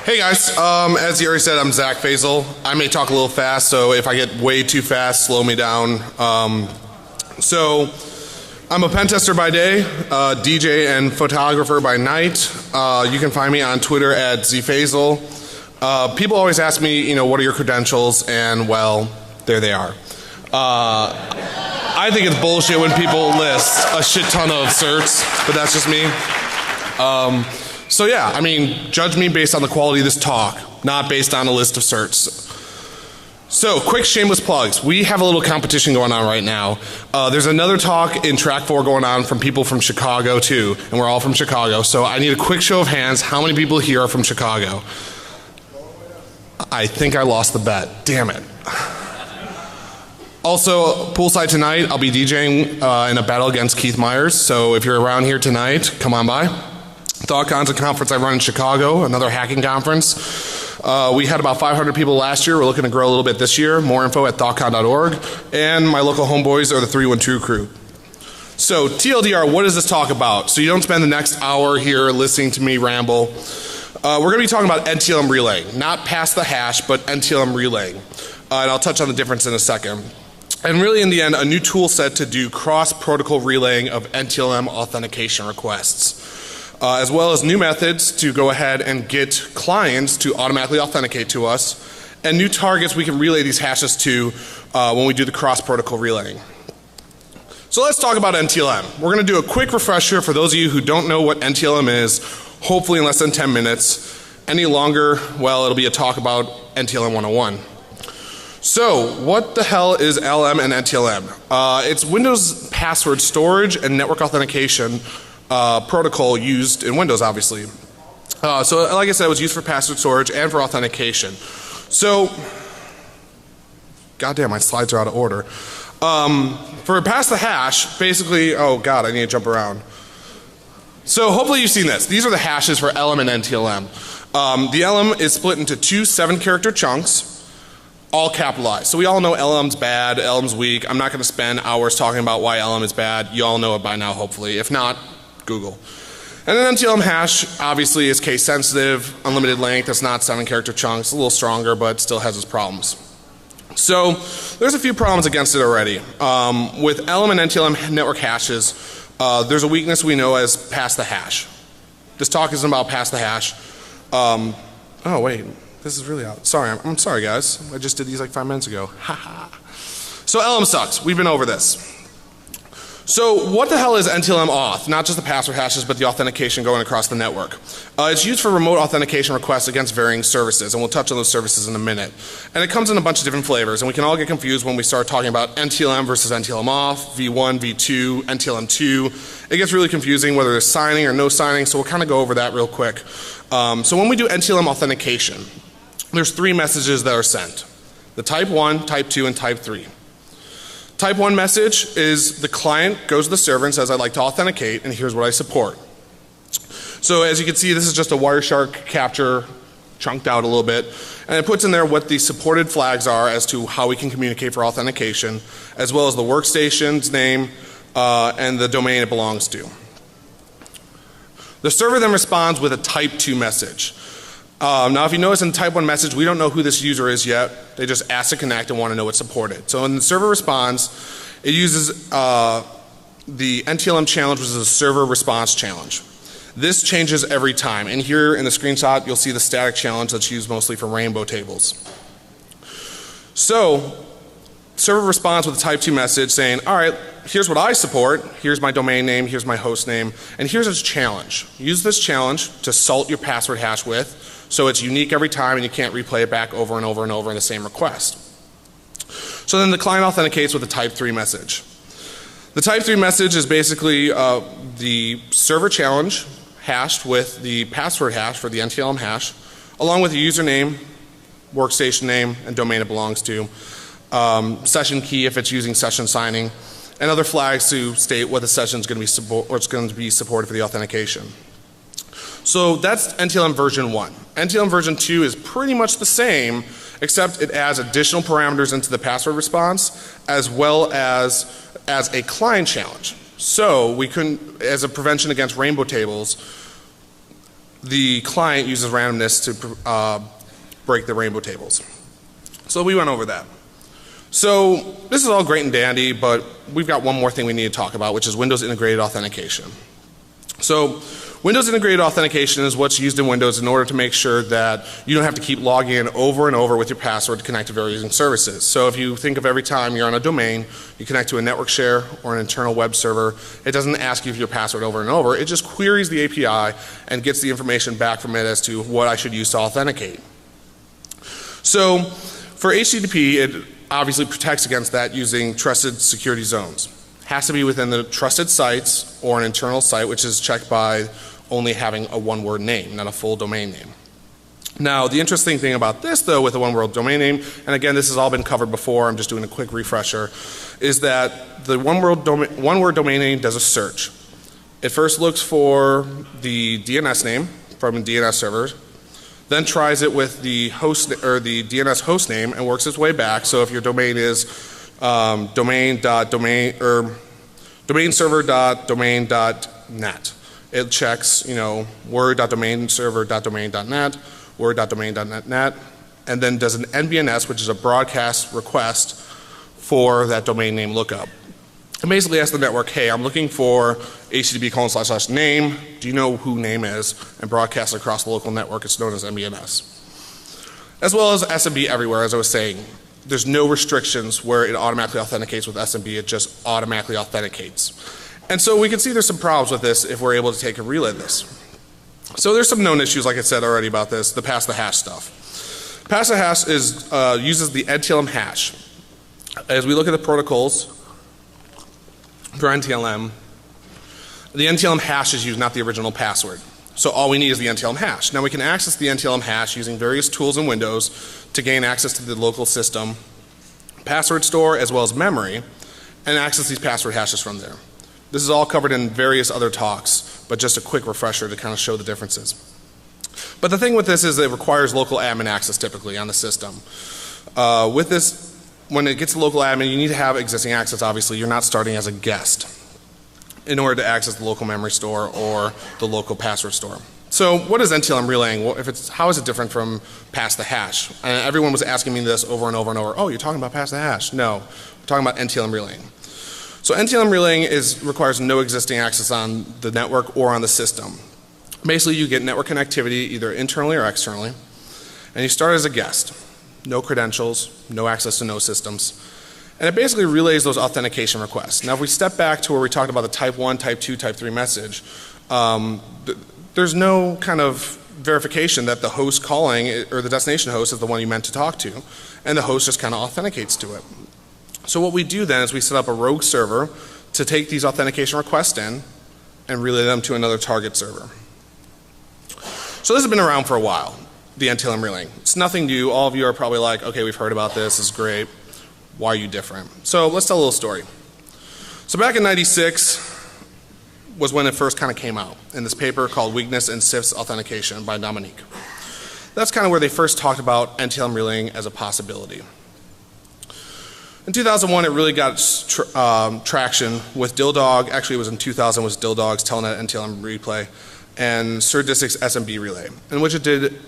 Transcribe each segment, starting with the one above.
Hey guys, as you already said, I'm Zach Faisal. I may talk a little fast, so if I get way too fast, slow me down. So I'm a pen tester by day, DJ and photographer by night. You can find me on Twitter at zfaisal. People always ask me, what are your credentials? And well, there they are. I think it's bullshit when people list a shit ton of certs, but that's just me. So yeah, I mean, judge me based on the quality of this talk, not based on a list of certs. So, quick shameless plugs. We have a little competition going on right now. There's another talk in track 4 going on from people from Chicago too, and we're all from Chicago. So I need a quick show of hands. How many people here are from Chicago? I think I lost the bet. Damn it. Also, poolside tonight, I'll be DJing in a battle against Keith Myers. So if you're around here tonight, come on by. DEFCON's a conference I run in Chicago, another hacking conference. We had about 500 people last year. We're looking to grow a little bit this year. More info at DEFCON.org. And my local homeboys are the 312 crew. So TLDR, what does this talk about? So you don't spend the next hour here listening to me ramble. We're going to be talking about NTLM relaying. Not pass the hash, but NTLM relaying. And I'll touch on the difference in a second. And really in the end, a new tool set to do cross-protocol relaying of NTLM authentication requests. As well as new methods to go ahead and get clients to automatically authenticate to us, and new targets we can relay these hashes to when we do the cross-protocol relaying. So let's talk about NTLM. We're going to do a quick refresher for those of you who don't know what NTLM is, hopefully in less than 10 minutes. Any longer, well, it'll be a talk about NTLM 101. So, what the hell is LM and NTLM? It's Windows password storage and network authentication protocol used in Windows, obviously. So like I said, it was used for password storage and for authentication. So, goddamn, my slides are out of order. For pass the hash, basically, oh god, I need to jump around. So hopefully you've seen this. These are the hashes for LM and NTLM. The LM is split into two 7-character chunks, all capitalized. So we all know LM's bad, LM's weak. I'm not going to spend hours talking about why LM is bad. You all know it by now, hopefully. If not, Google. And an NTLM hash obviously is case sensitive, unlimited length. It's not 7-character chunks, a little stronger, but still has its problems. So there's a few problems against it already. With LM and NTLM network hashes, there's a weakness we know as pass the hash. This talk isn't about pass the hash. Oh wait, this is really out. Sorry, I'm sorry guys. I just did these like 5 minutes ago. Haha. So LM sucks. We've been over this. So what the hell is NTLM auth? Not just the password hashes, but the authentication going across the network. It's used for remote authentication requests against varying services, and we'll touch on those services in a minute. And it comes in a bunch of different flavors, and we can all get confused when we start talking about NTLM versus NTLM auth, V1, V2, NTLM2. It gets really confusing whether there's signing or no signing, so we'll kind of go over that real quick. So when we do NTLM authentication, there's 3 messages that are sent. The type 1, type 2, and type 3. Type 1 message is the client goes to the server and says, I'd like to authenticate, and here's what I support. So as you can see, this is just a Wireshark capture chunked out a little bit, and it puts in there what the supported flags are as to how we can communicate for authentication, as well as the workstation's name and the domain it belongs to. The server then responds with a type 2 message. Now if you notice in the type 1 message, we don't know who this user is yet. They just ask to connect and want to know what's supported. So when the server responds, it uses the NTLM challenge, which is a server response challenge. This changes every time. And here in the screenshot, you'll see the static challenge that's used mostly for rainbow tables. So server responds with a type 2 message saying, all right, here's what I support. Here's my domain name. Here's my host name. And here's its challenge. Use this challenge to salt your password hash with, so it's unique every time and you can't replay it back over and over and over in the same request. So then the client authenticates with a type 3 message. The type 3 message is basically the server challenge hashed with the password hash for the NTLM hash, along with the username, workstation name, and domain it belongs to, session key if it's using session signing, and other flags to state what the session is going to be supported for the authentication. So that's NTLM version 1. NTLM version 2 is pretty much the same, except it adds additional parameters into the password response, as well as a client challenge. So we couldn't, as a prevention against rainbow tables, the client uses randomness to break the rainbow tables. So we went over that. So this is all great and dandy, but we've got one more thing we need to talk about, which is Windows integrated authentication. So Windows integrated authentication is what's used in Windows in order to make sure that you don't have to keep logging in over and over with your password to connect to various services. So if you think of every time you're on a domain, you connect to a network share or an internal web server, it doesn't ask you for your password over and over. It just queries the API and gets the information back from it as to what I should use to authenticate. So for HTTP, it obviously protects against that using trusted security zones. Has to be within the trusted sites or an internal site, which is checked by only having a one-word name, not a full domain name. Now, the interesting thing about this, though, with a one-word domain name, and again, this has all been covered before, I'm just doing a quick refresher, is that the one-word domain name does a search. It first looks for the DNS name from a DNS server, then tries it with the host or the DNS host name and works its way back. So if your domain is domainserver.domain.net, it checks, word.domainserver.domain.net, word.domain.net, and then does an NBNS, which is a broadcast request for that domain name lookup. And basically asks the network, hey, I'm looking for http://name, do you know who name is, and broadcast across the local network. It's known as NBNS. As well as SMB everywhere, as I was saying. There's no restrictions where it automatically authenticates with SMB, it just automatically authenticates. And so we can see there's some problems with this if we're able to take and relay this. So there's some known issues, like I said already about this, the pass the hash stuff. Pass the hash uses the NTLM hash. As we look at the protocols for NTLM, the NTLM hash is used, not the original password. So all we need is the NTLM hash. Now we can access the NTLM hash using various tools in Windows to gain access to the local system password store as well as memory and access these password hashes from there. This is all covered in various other talks, but just a quick refresher to kind of show the differences. But the thing with this is it requires local admin access typically on the system. With this, when it gets to local admin, you need to have existing access, obviously. You're not starting as a guest in order to access the local memory store or the local password store. So what is NTLM relaying? Well, how is it different from pass the hash? And everyone was asking me this over and over and over. Oh, you're talking about pass the hash. No, we're talking about NTLM relaying. So NTLM relaying requires no existing access on the network or on the system. Basically, you get network connectivity either internally or externally, and you start as a guest. No credentials, no access to no systems. And it basically relays those authentication requests. Now if we step back to where we talked about the type 1, type 2, type 3 message, there's no kind of verification that the host calling or the destination host is the one you meant to talk to, and the host just kind of authenticates to it. So what we do then is we set up a rogue server to take these authentication requests in and relay them to another target server. So this has been around for a while, the NTLM relaying. It's nothing new. All of you are probably like, okay, we've heard about this, this is great. Why are you different? So let's tell a little story. So back in '96 was when it first kind of came out in this paper called Weakness in CIFS Authentication by Dominique. That's kind of where they first talked about NTLM relaying as a possibility. In 2001 it really got traction with Dildog, actually it was in 2000 was Dildog's Telnet NTLM replay and SerDisic's SMB relay, in which it did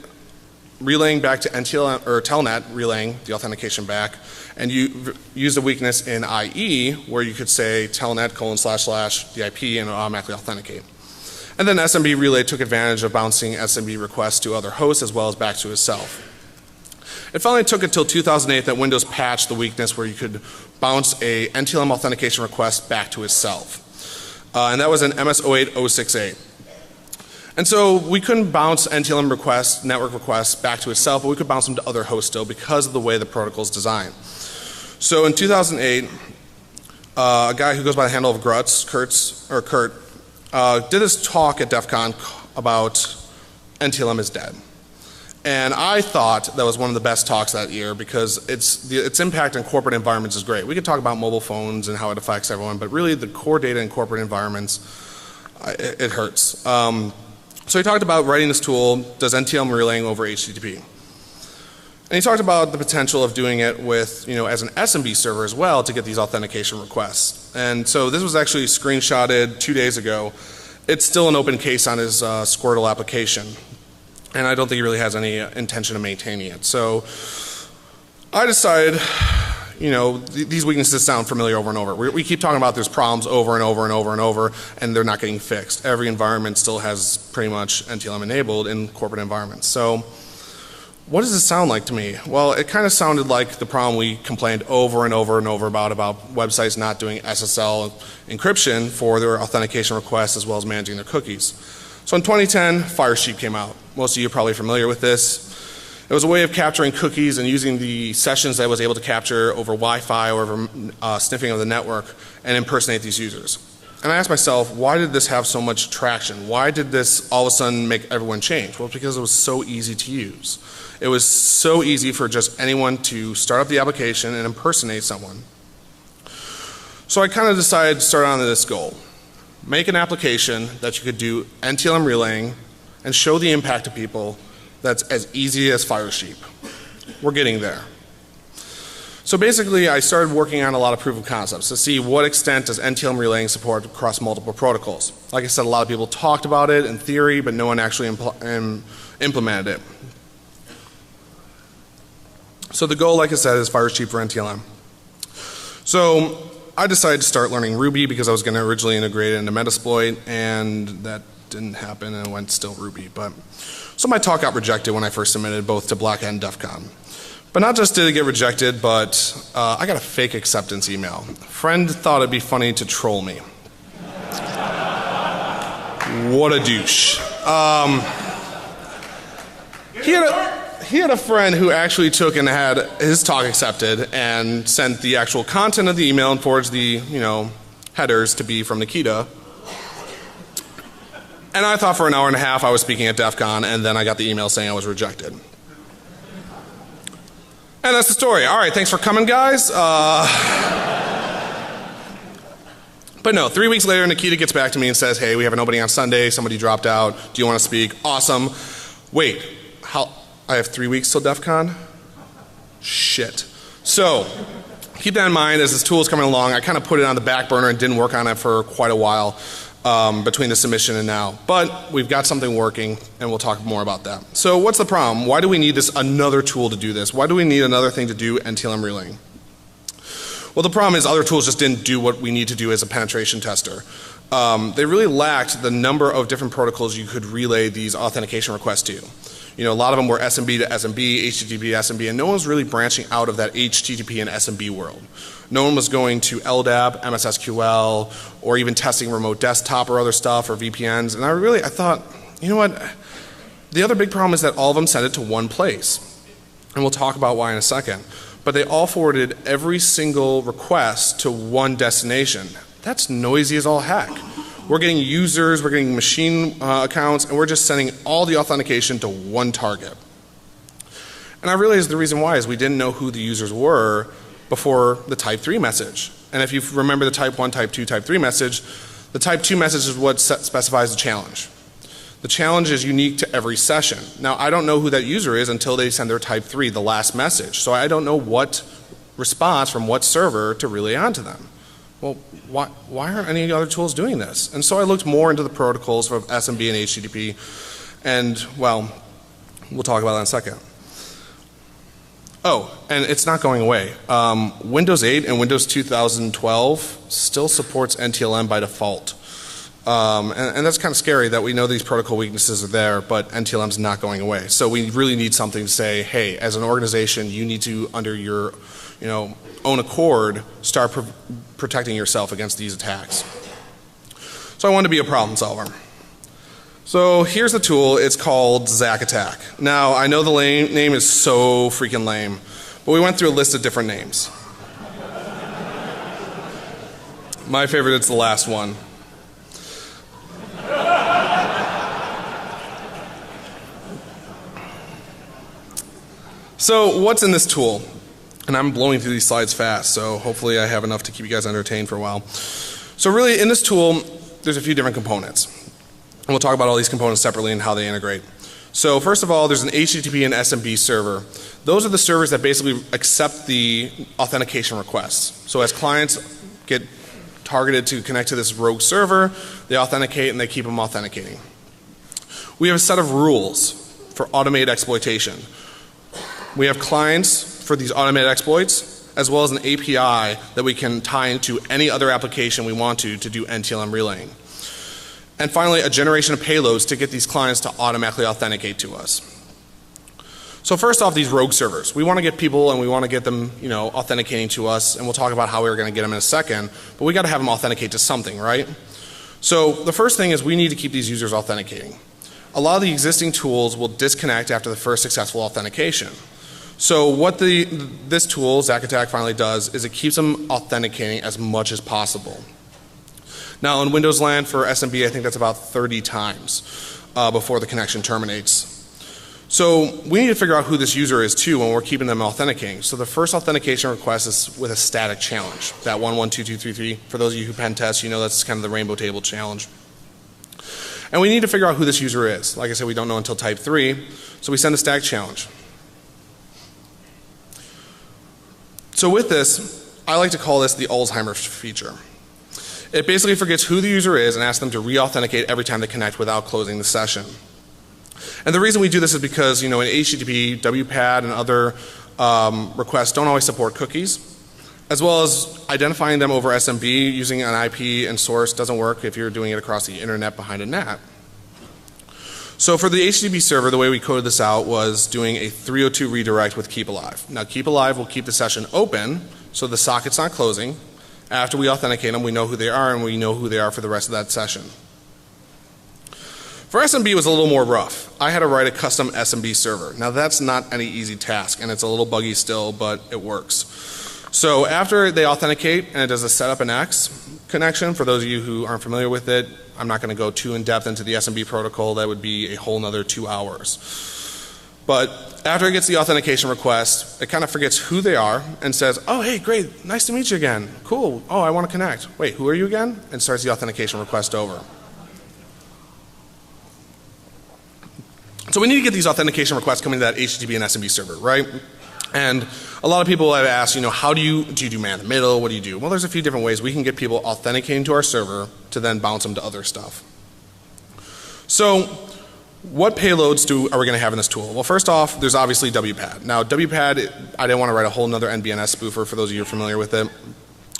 relaying back to NTLM or Telnet, relaying the authentication back, and you use a weakness in IE where you could say telnet : / the IP and it'll automatically authenticate. And then SMB relay took advantage of bouncing SMB requests to other hosts as well as back to itself. It finally took until 2008 that Windows patched the weakness where you could bounce a NTLM authentication request back to itself. And that was in MS-08-068. And so we couldn't bounce NTLM requests, network requests back to itself, but we could bounce them to other hosts still because of the way the protocol is designed. So in 2008, a guy who goes by the handle of Kurt, did this talk at DEFCON about NTLM is dead. And I thought that was one of the best talks that year because its impact on corporate environments is great. We could talk about mobile phones and how it affects everyone, but really the core data in corporate environments, it hurts. So he talked about writing this tool, does NTLM relaying over HTTP. And he talked about the potential of doing it with, as an SMB server as well to get these authentication requests. And so this was actually screenshotted 2 days ago. it's still an open case on his Squirtle application. And I don't think he really has any intention of maintaining it. So I decided, you know, these weaknesses sound familiar over and over. We keep talking about there's problems over and over and over and over, and they're not getting fixed. Every environment still has pretty much NTLM enabled in corporate environments. So what does it sound like to me? Well, it kind of sounded like the problem we complained over and over and over about websites not doing SSL encryption for their authentication requests as well as managing their cookies. So in 2010, Firesheep came out. Most of you are probably familiar with this. It was a way of capturing cookies and using the sessions that it was able to capture over Wi-Fi or over sniffing of the network and impersonate these users. And I asked myself, why did this have so much traction? Why did this all of a sudden make everyone change? Well, it's because it was so easy to use. It was so easy for just anyone to start up the application and impersonate someone. So I kind of decided to start on this goal. Make an application that you could do NTLM relaying and show the impact to people that's as easy as Firesheep. We're getting there. So basically I started working on a lot of proof of concepts to see what extent does NTLM relaying support across multiple protocols. Like I said, a lot of people talked about it in theory, but no one actually implemented it. So the goal, like I said, is Firesheep for NTLM. So I decided to start learning Ruby because I was going to originally integrate it into Metasploit, and that didn't happen and it went still Ruby. So my talk got rejected when I first submitted both to Black Hat and DEFCON. But not just did it get rejected, but I got a fake acceptance email. A friend thought it'd be funny to troll me. What a douche. He had a friend who actually took and had his talk accepted and sent the actual content of the email and forged the, headers to be from Nikita. And I thought for an hour and a half I was speaking at DEFCON, and then I got the email saying I was rejected. And that's the story. All right, thanks for coming, guys. But no, 3 weeks later, Nikita gets back to me and says, hey, we have an opening on Sunday. Somebody dropped out. Do you want to speak? Awesome. Wait, I have 3 weeks till DEFCON? Shit. So keep that in mind as this tool is coming along. I kind of put it on the back burner and didn't work on it for quite a while. Between the submission and now. But we've got something working, and we'll talk more about that. So what's the problem? Why do we need another tool to do this? Why do we need another thing to do NTLM relaying? Well, the problem is other tools just didn't do what we need to do as a penetration tester. They really lacked the number of different protocols you could relay these authentication requests to. A lot of them were SMB to SMB, HTTP to SMB, and no one was really branching out of that HTTP and SMB world. No one was going to LDAP, MSSQL, or even testing remote desktop or other stuff or VPNs. And I thought, you know what? The other big problem is that all of them sent it to one place. And we'll talk about why in a second. But they all forwarded every single request to one destination. That's noisy as all heck. We're getting users, we're getting machine accounts, and we're just sending all the authentication to one target. And I realized the reason why is we didn't know who the users were before the type 3 message. And if you remember the type 1, type 2, type 3 message, the type 2 message is what specifies the challenge. The challenge is unique to every session. Now I don't know who that user is until they send their type 3, the last message. So I don't know what response from what server to relay onto them. Well, why aren't any other tools doing this? And so I looked more into the protocols of SMB and HTTP, and well, we'll talk about that in a second. Oh, and it's not going away. Windows 8 and Windows 2012 still supports NTLM by default. And that's kind of scary that we know these protocol weaknesses are there, but NTLM's not going away. So we really need something to say, hey, as an organization, you need to, under your own accord, start protecting yourself against these attacks. So I wanted to be a problem solver. So here's the tool. It's called Zack Attack. Now I know the name is so freaking lame, but we went through a list of different names. My favorite is the last one. So what's in this tool? And I'm blowing through these slides fast, so hopefully I have enough to keep you guys entertained for a while. So really in this tool, there's a few different components. And we'll talk about all these components separately and how they integrate. So first of all, there's an HTTP and SMB server. Those are the servers that basically accept the authentication requests. So as clients get targeted to connect to this rogue server. They authenticate and they keep them authenticating. We have a set of rules for automated exploitation. We have clients for these automated exploits, as well as an API that we can tie into any other application we want to do NTLM relaying. And finally, a generation of payloads to get these clients to automatically authenticate to us. So first off, these rogue servers. We want to get people and we want to get them, authenticating to us, and we'll talk about how we're going to get them in a second, but we got to have them authenticate to something, right? So the first thing is we need to keep these users authenticating. A lot of the existing tools will disconnect after the first successful authentication. So what this tool, Zack Attack, finally does is it keeps them authenticating as much as possible. Now in Windows land for SMB, I think that's about 30 times before the connection terminates. So we need to figure out who this user is too when we're keeping them authenticating. So the first authentication request is with a static challenge. That 112233, for those of you who pen test, that's kind of the rainbow table challenge. And we need to figure out who this user is. Like I said, we don't know until type 3, so we send a static challenge. So with this, I like to call this the Alzheimer's feature. It basically forgets who the user is and asks them to re-authenticate every time they connect without closing the session. And the reason we do this is because, in HTTP, WPAD, and other requests don't always support cookies, as well as identifying them over SMB using an IP and source doesn't work if you're doing it across the internet behind a NAT. So for the HTTP server, the way we coded this out was doing a 302 redirect with keep alive. Now keep alive will keep the session open so the socket's not closing. After we authenticate them, we know who they are and we know who they are for the rest of that session. For SMB it was a little more rough. I had to write a custom SMB server. Now that's not any easy task and it's a little buggy still, but it works. So after they authenticate and it does a setup and X connection, for those of you who aren't familiar with it, I'm not going to go too in depth into the SMB protocol. That would be a whole nother 2 hours. But after it gets the authentication request, it kind of forgets who they are and says, oh hey great, nice to meet you again, cool, oh I want to connect, wait who are you again? And starts the authentication request over. So we need to get these authentication requests coming to that HTTP and SMB server, right? And a lot of people have asked, how do you do man in the middle? What do you do? Well, there's a few different ways we can get people authenticating to our server to then bounce them to other stuff. So what payloads are we going to have in this tool? Well, first off, there's obviously WPAD. Now WPAD, I didn't want to write a whole nother NBNS spoofer for those of you who are familiar with it.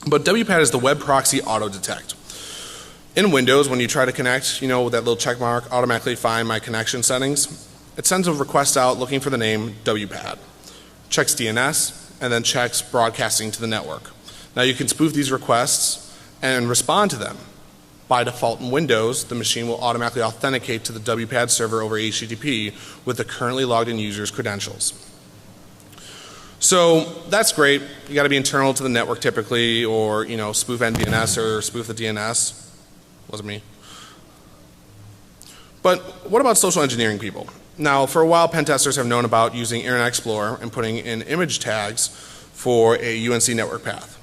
But WPAD is the web proxy auto detect. In Windows, when you try to connect, with that little check mark, automatically find my connection settings, it sends a request out looking for the name WPAD. Checks DNS, and then checks broadcasting to the network. Now you can spoof these requests and respond to them. By default in Windows, the machine will automatically authenticate to the WPAD server over HTTP with the currently logged in user's credentials. So that's great. You got to be internal to the network typically, or spoof NDNS or spoof the DNS. Wasn't me. But what about social engineering people? Now for a while pen testers have known about using Internet Explorer and putting in image tags for a UNC network path.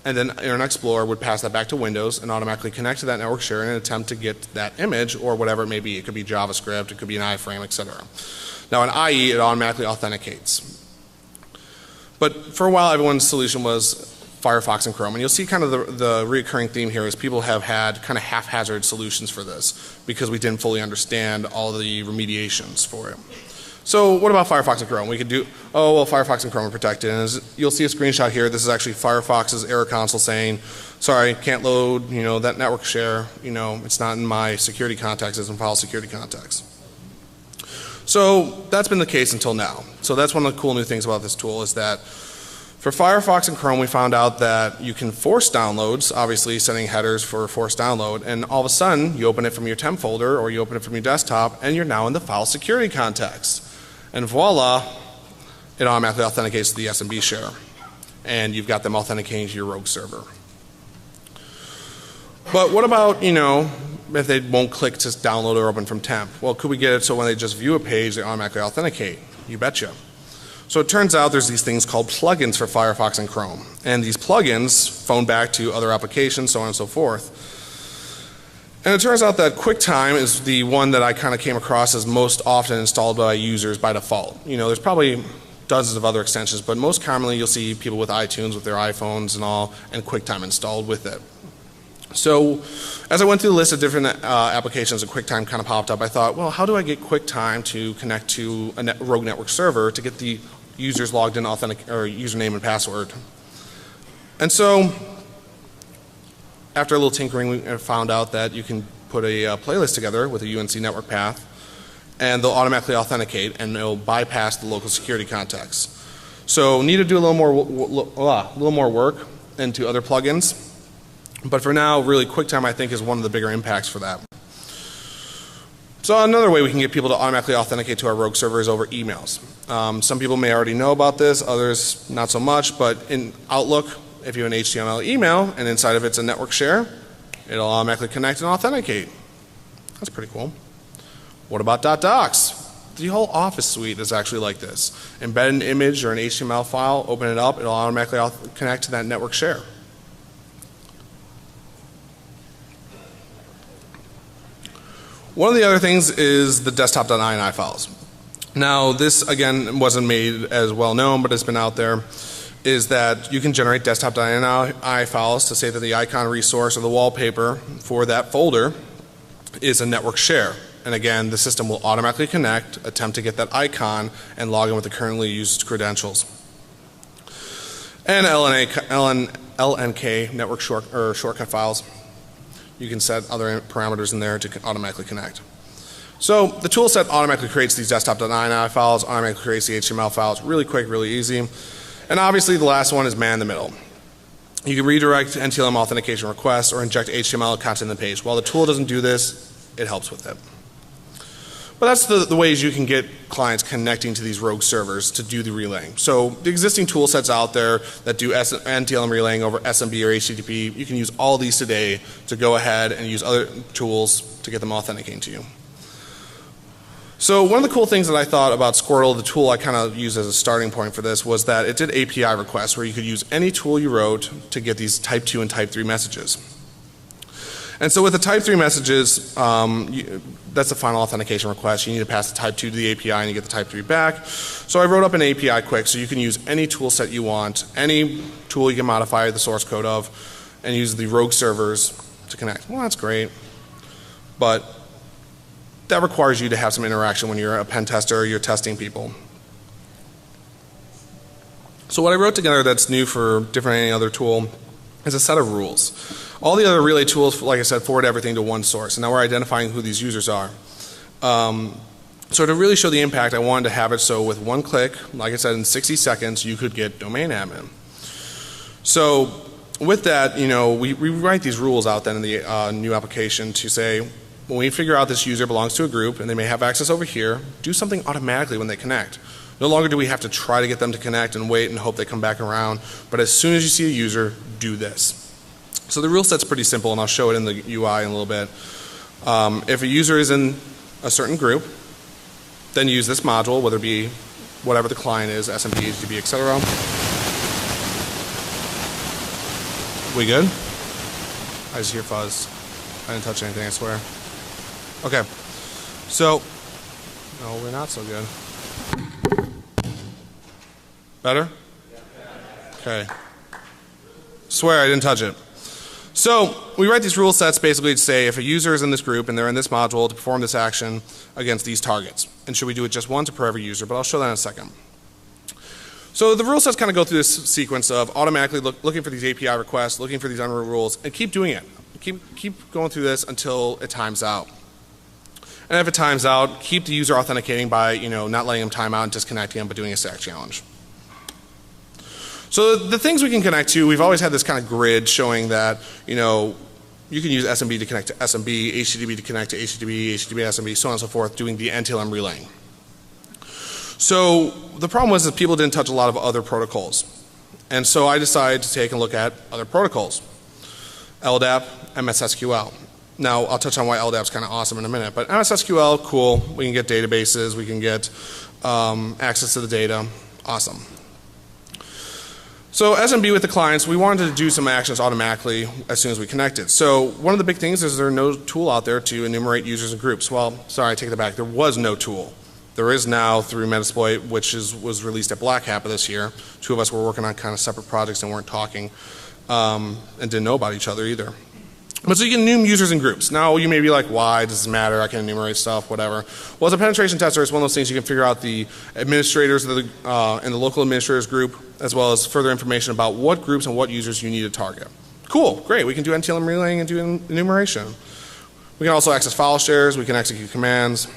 And then Internet Explorer would pass that back to Windows and automatically connect to that network share in an attempt to get that image or whatever it may be. It could be JavaScript, it could be an iframe, etc. Now in IE it automatically authenticates. But for a while everyone's solution was Firefox and Chrome, and you'll see kind of the recurring theme here is people have had kind of haphazard solutions for this because we didn't fully understand all the remediations for it. So what about Firefox and Chrome? We could do, oh well Firefox and Chrome are protected, and you'll see a screenshot here. This is actually Firefox's error console saying, sorry, can't load that network share, it's not in my security context, it's in file security context. So that's been the case until now. So that's one of the cool new things about this tool is that for Firefox and Chrome we found out that you can force downloads, obviously setting headers for forced download, and all of a sudden you open it from your temp folder or you open it from your desktop and you're now in the file security context. And voila, it automatically authenticates to the SMB share. And you've got them authenticating to your rogue server. But what about, if they won't click to download or open from temp? Well, could we get it so when they just view a page they automatically authenticate? You betcha. So it turns out there's these things called plugins for Firefox and Chrome. And these plugins phone back to other applications, so on and so forth. And it turns out that QuickTime is the one that I kind of came across as most often installed by users by default. There's probably dozens of other extensions, but most commonly you'll see people with iTunes with their iPhones and all, and QuickTime installed with it. So as I went through the list of different applications and QuickTime kind of popped up, I thought, well, how do I get QuickTime to connect to a rogue network server to get the users logged in authentic or username and password? And so after a little tinkering, we found out that you can put a playlist together with a UNC network path, and they'll automatically authenticate and it'll bypass the local security context. So need to do a little more work into other plugins. But for now, really QuickTime I think is one of the bigger impacts for that. So another way we can get people to automatically authenticate to our rogue server is over emails. Some people may already know about this, others not so much, but in Outlook, if you have an HTML email and inside of it's a network share, it'll automatically connect and authenticate. That's pretty cool. What about .docs? The whole Office suite is actually like this. Embed an image or an HTML file, open it up, it'll automatically connect to that network share. One of the other things is the desktop.ini files. Now this again wasn't made as well known, but it's been out there, is that you can generate desktop.ini files to say that the icon resource or the wallpaper for that folder is a network share. And again, the system will automatically connect, attempt to get that icon, and log in with the currently used credentials. And LNK network shortcut files. You can set other parameters in there to automatically connect. So the tool set automatically creates these desktop.ini files, automatically creates the HTML files, really quick, really easy. And obviously the last one is man in the middle. You can redirect NTLM authentication requests or inject HTML content in the page. While the tool doesn't do this, it helps with it. But that's the ways you can get clients connecting to these rogue servers to do the relaying. So the existing tool sets out there that do NTLM relaying over SMB or HTTP, you can use all these today to go ahead and use other tools to get them authenticating to you. So one of the cool things that I thought about Squirtle, the tool I kind of used as a starting point for this, was that it did API requests where you could use any tool you wrote to get these type 2 and type 3 messages. And so with the type 3 messages, that's the final authentication request. You need to pass the type 2 to the API and you get the type 3 back. So I wrote up an API quick so you can use any tool set you want, any tool you can modify the source code of, and use the rogue servers to connect. Well, that's great. But that requires you to have some interaction when you're a pen tester or you're testing people. So what I wrote together that's new for different than any other tool is a set of rules. All the other relay tools, like I said, forward everything to one source, and now we're identifying who these users are. So to really show the impact, I wanted to have it so with one click, like I said, in 60 seconds, you could get domain admin. So with that, you know, we write these rules out then in the new application to say, when we figure out this user belongs to a group and they may have access over here, do something automatically when they connect. No longer do we have to try to get them to connect and wait and hope they come back around, but as soon as you see a user, do this. So the rule set's pretty simple, and I'll show it in the UI in a little bit. If a user is in a certain group, then use this module, whether it be whatever the client is, SMB, HTTP, etc. We good? I just hear fuzz. I didn't touch anything, I swear. Okay. So, no, we're not so good. Better? Okay. Swear I didn't touch it. So we write these rule sets basically to say if a user is in this group and they're in this module to perform this action against these targets. And should we do it just once or per every user? But I'll show that in a second. So the rule sets kind of go through this sequence of automatically looking for these API requests, looking for these unwritten rules, and keep doing it. Keep going through this until it times out. And if it times out, keep the user authenticating by, you know, not letting them time out and disconnecting them, but doing a stack challenge. So the things we can connect to, we've always had this kind of grid showing that, you know, you can use SMB to connect to SMB, HTTP to connect to HTTP, HTTP to SMB, so on and so forth, doing the NTLM relaying. So the problem was that people didn't touch a lot of other protocols. And so I decided to take a look at other protocols. LDAP, MSSQL. Now I'll touch on why LDAP is kind of awesome in a minute, but MSSQL, cool. We can get databases, we can get access to the data, awesome. So SMB with the clients, we wanted to do some actions automatically as soon as we connected. So one of the big things is there's no tool out there to enumerate users and groups. Well, sorry, I take that back. There was no tool. There is now through Metasploit, which was released at Black Hat of this year. Two of us were working on kind of separate projects and weren't talking and didn't know about each other either. But so you can enumerate users in groups. Now you may be like, why does this matter? I can enumerate stuff, whatever. Well, as a penetration tester, it's one of those things you can figure out the administrators of and the local administrators group, as well as further information about what groups and what users you need to target. Cool, great. We can do NTLM relaying and do enumeration. We can also access file shares. We can execute commands.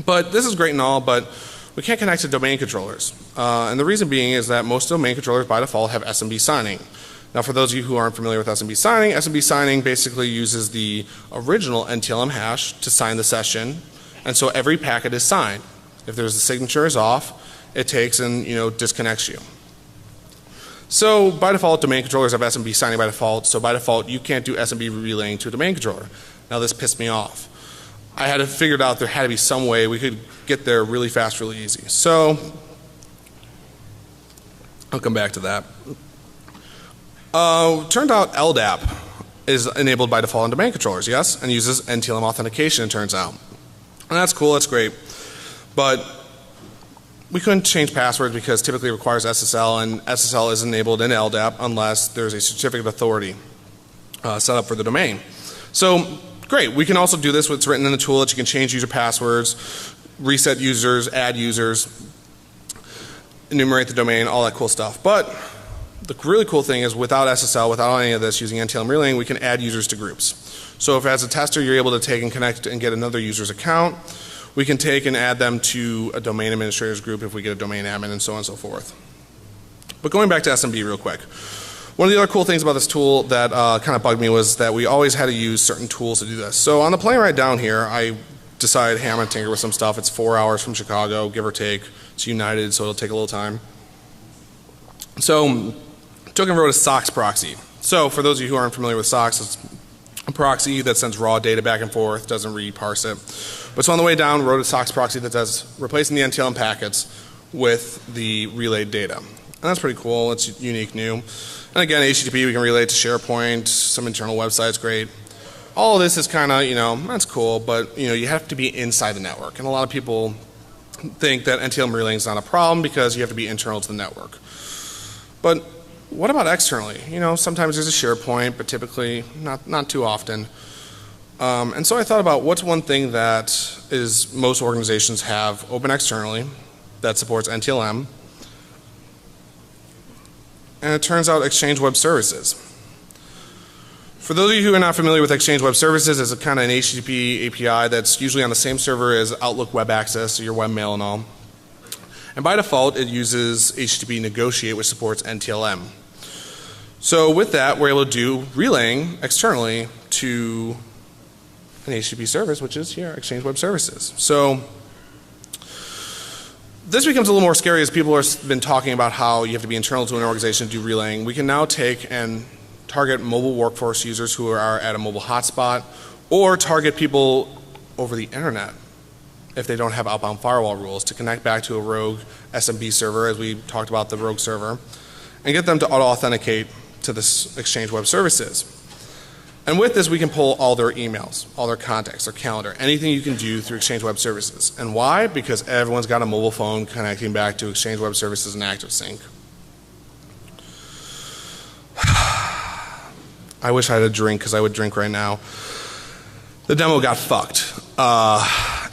But this is great and all, but we can't connect to domain controllers. And the reason being is that most domain controllers by default have SMB signing. Now for those of you who aren't familiar with SMB signing basically uses the original NTLM hash to sign the session, and so every packet is signed. If there's a signature is off, it takes and disconnects you. So by default, domain controllers have SMB signing by default, so by default you can't do SMB relaying to a domain controller. Now this pissed me off. I had to figure out there had to be some way we could get there really fast, really easy. So I'll come back to that. Turned out LDAP is enabled by default on domain controllers, yes, and uses NTLM authentication, it turns out. And that's cool, that's great. But we couldn't change passwords because typically it requires SSL, and SSL is enabled in LDAP unless there's a certificate of authority set up for the domain. So great, we can also do this. It's written in the tool that you can change user passwords, reset users, add users, enumerate the domain, all that cool stuff. But the really cool thing is without SSL, without any of this, using NTLM relaying, we can add users to groups. So if as a tester you're able to take and connect and get another user's account, we can take and add them to a domain administrators group if we get a domain admin and so on and so forth. But going back to SMB real quick. One of the other cool things about this tool that kind of bugged me was that we always had to use certain tools to do this. So on the plane ride down here, I decided, hey, I'm going to tinker with some stuff. It's 4 hours from Chicago, give or take. It's United, so it'll take a little time. So took and wrote a SOX proxy. So for those of you who aren't familiar with SOX, it's a proxy that sends raw data back and forth, doesn't reparse it. But so on the way down, wrote a SOX proxy that says replacing the NTLM packets with the relayed data. And that's pretty cool. It's unique, new. And again, HTTP we can relay to SharePoint, some internal websites, great. All of this is kind of, that's cool, but you have to be inside the network. And a lot of people think that NTLM relaying is not a problem because you have to be internal to the network. But what about externally? Sometimes there's a SharePoint, but typically not too often. And so I thought about what's one thing that is most organizations have open externally that supports NTLM. And it turns out Exchange Web Services. For those of you who are not familiar with Exchange Web Services, it's a kind of an HTTP API that's usually on the same server as Outlook Web Access, so your webmail and all. And by default, it uses HTTP Negotiate, which supports NTLM. So with that, we're able to do relaying externally to an HTTP service, which is here, Exchange Web Services. So this becomes a little more scary as people have been talking about how you have to be internal to an organization to do relaying. We can now take and target mobile workforce users who are at a mobile hotspot, or target people over the internet if they don't have outbound firewall rules to connect back to a rogue SMB server, as we talked about the rogue server, and get them to auto-authenticate to this Exchange Web Services. And with this we can pull all their emails, all their contacts, their calendar, anything you can do through Exchange Web Services. And why? Because everyone's got a mobile phone connecting back to Exchange Web Services and ActiveSync. I wish I had a drink because I would drink right now. The demo got fucked.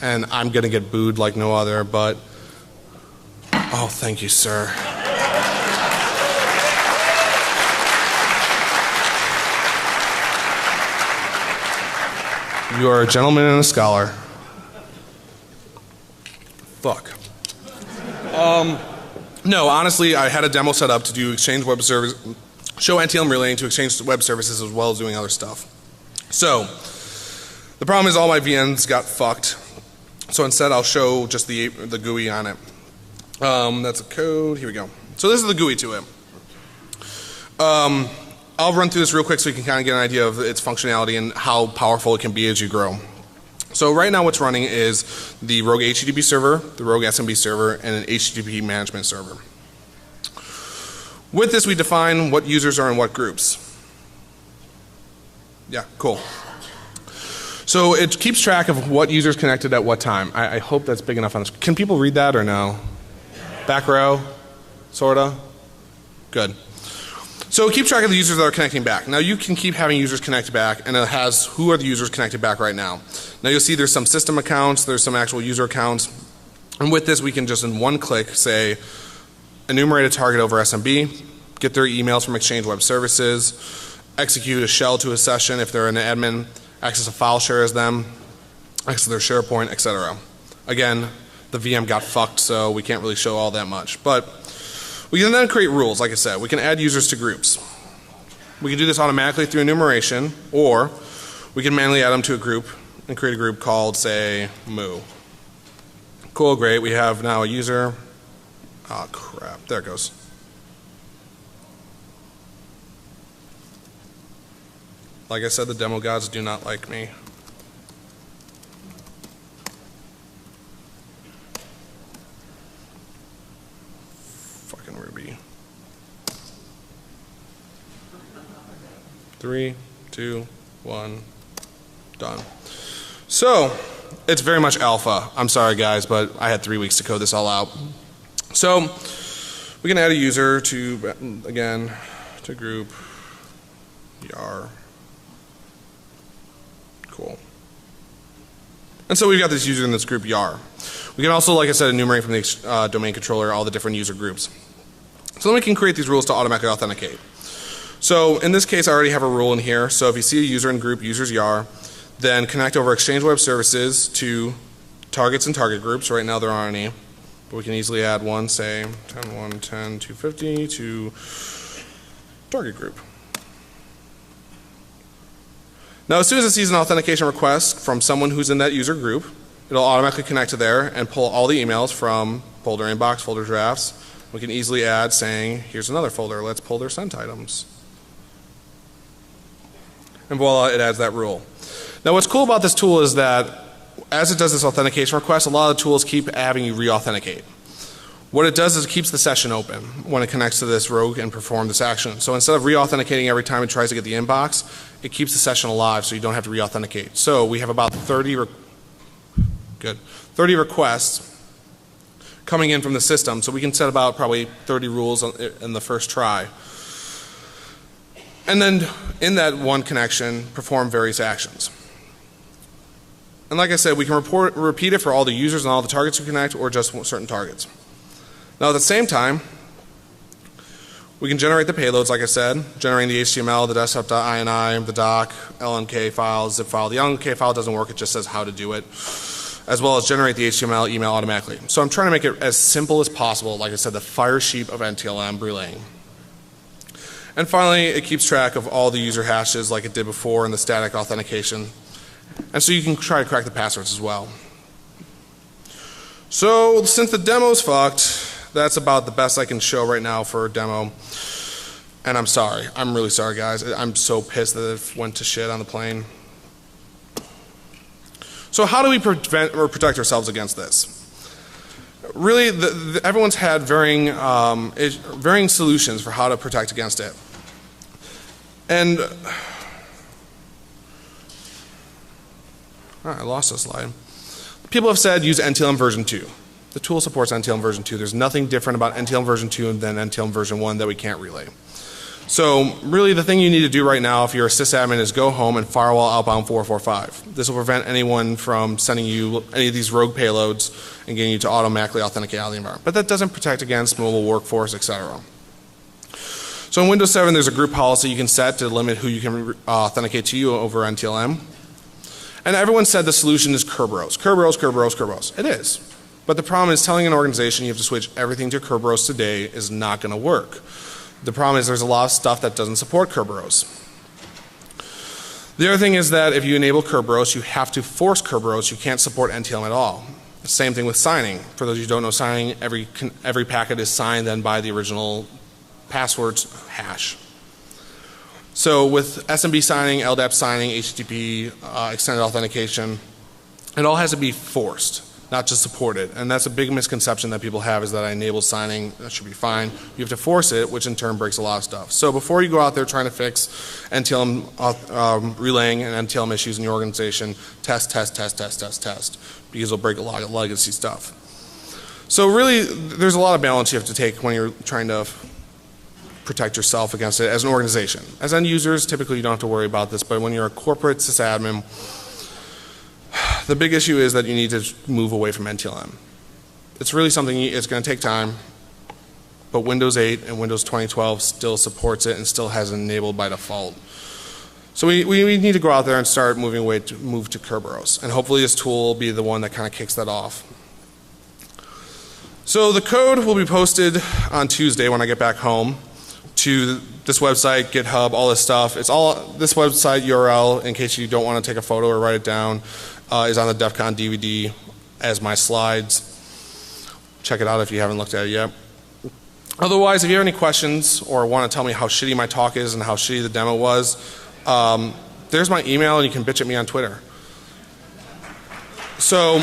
And I'm going to get booed like no other, but oh, thank you, sir. You are a gentleman and a scholar. Fuck. No, honestly, I had a demo set up to do Exchange Web Service, show NTLM relaying to Exchange Web Services as well as doing other stuff. So, the problem is all my VMs got fucked. So instead I'll show just the GUI on it. That's a code, here we go. So this is the GUI to it. I'll run through this real quick so you can kind of get an idea of its functionality and how powerful it can be as you grow. So right now what's running is the rogue HTTP server, the rogue SMB server, and an HTTP management server. With this we define what users are in what groups. Yeah, cool. So it keeps track of what users connected at what time. I hope that's big enough on this. Can people read that or no? Back row? Sorta? Good. So keep track of the users that are connecting back. Now you can keep having users connect back, and it has who are the users connected back right now. Now you'll see there's some system accounts, there's some actual user accounts, and with this we can just in one click say enumerate a target over SMB, get their emails from Exchange Web Services, execute a shell to a session if they're an admin, access a file share as them, access their SharePoint, etc. Again, the VM got fucked, so we can't really show all that much. But we can then create rules, like I said. We can add users to groups. We can do this automatically through enumeration, or we can manually add them to a group and create a group called, say, Moo. Cool, great. We have now a user. Oh, crap. There it goes. Like I said, the demo gods do not like me. Fucking Ruby. 3, 2, 1, done. So, it's very much alpha. I'm sorry guys, but I had 3 weeks to code this all out. So, we can add a user to, again, to group yar. Cool. And so we've got this user in this group yar. We can also, like I said, enumerate from the domain controller all the different user groups. So then we can create these rules to automatically authenticate. So in this case I already have a rule in here. So if you see a user in group users yar, then connect over Exchange Web Services to targets and target groups. Right now there aren't any. But we can easily add one, say 10.1, 10, 250 to target group. Now as soon as it sees an authentication request from someone who's in that user group, it'll automatically connect to there and pull all the emails from folder inbox, folder drafts. We can easily add saying, here's another folder, let's pull their sent items. And voila, it adds that rule. Now what's cool about this tool is that as it does this authentication request, a lot of the tools keep having you re-authenticate. What it does is it keeps the session open when it connects to this rogue and perform this action. So instead of re-authenticating every time it tries to get the inbox, it keeps the session alive so you don't have to re-authenticate. So we have about 30 requests coming in from the system, so we can set about probably 30 rules in the first try. And then in that one connection, perform various actions. And like I said, we can repeat it for all the users and all the targets we connect, or just certain targets. Now at the same time, we can generate the payloads, like I said, generating the HTML, the desktop.ini, the doc, LNK file, zip file. The LNK file doesn't work, it just says how to do it, as well as generate the HTML email automatically. So I'm trying to make it as simple as possible, like I said, the fire sheep of NTLM relaying. And finally, it keeps track of all the user hashes like it did before in the static authentication. And so you can try to crack the passwords as well. So since the demo's fucked, that's about the best I can show right now for a demo. And I'm sorry. I'm really sorry guys. I'm so pissed that it went to shit on the plane. So how do we prevent or protect ourselves against this? Really, everyone's had varying solutions for how to protect against it. And I lost a slide. People have said use NTLM version 2. The tool supports NTLM version 2. There's nothing different about NTLM version 2 than NTLM version 1 that we can't relay. So really the thing you need to do right now if you're a sysadmin is go home and firewall outbound 445. This will prevent anyone from sending you any of these rogue payloads and getting you to automatically authenticate out of the environment. But that doesn't protect against mobile workforce, etc. So in Windows 7 there's a group policy you can set to limit who you can authenticate to you over NTLM. And everyone said the solution is Kerberos. Kerberos, Kerberos, Kerberos. It is. But the problem is telling an organization you have to switch everything to Kerberos today is not going to work. The problem is there's a lot of stuff that doesn't support Kerberos. The other thing is that if you enable Kerberos, you have to force Kerberos. You can't support NTLM at all. The same thing with signing. For those of you who don't know signing, every packet is signed then by the original password hash. So with SMB signing, LDAP signing, HTTP, extended authentication, it all has to be forced, not just supported. And that's a big misconception that people have is that I enable signing, that should be fine. You have to force it, which in turn breaks a lot of stuff. So before you go out there trying to fix NTLM relaying and NTLM issues in your organization, test, because it'll break a lot of legacy stuff. So really, there's a lot of balance you have to take when you're trying to protect yourself against it as an organization. As end users, typically you don't have to worry about this, but when you're a corporate sysadmin, the big issue is that you need to move away from NTLM. It's really something, it's going to take time, but Windows 8 and Windows 2012 still supports it and still has it enabled by default. So we need to go out there and start moving away to move to Kerberos, and hopefully this tool will be the one that kind of kicks that off. So the code will be posted on Tuesday when I get back home to this website, GitHub, all this stuff. It's all, this website URL, in case you don't want to take a photo or write it down, is on the DEFCON DVD as my slides. Check it out if you haven't looked at it yet. Otherwise, if you have any questions or want to tell me how shitty my talk is and how shitty the demo was, there's my email and you can bitch at me on Twitter. So